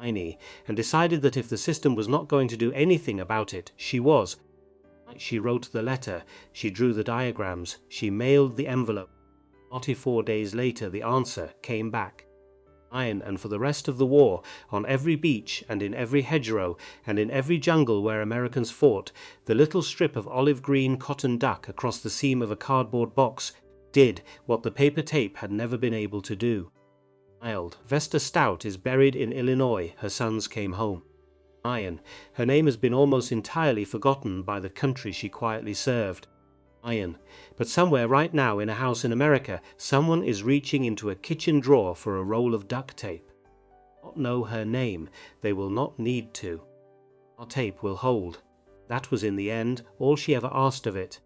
and decided that if the system was not going to do anything about it, she was. She wrote the letter, she drew the diagrams, she mailed the envelope. 44 days later the answer came back. And for the rest of the war, on every beach and in every hedgerow and in every jungle where Americans fought, the little strip of olive green cotton duck across the seam of a cardboard box did what the paper tape had never been able to do. Vesta Stout is buried in Illinois. Her sons came home. Her name has been almost entirely forgotten by the country she quietly served. But somewhere right now in a house in America, someone is reaching into a kitchen drawer for a roll of duct tape. Not know her name, they will not need to. Our tape will hold. That was in the end all she ever asked of it.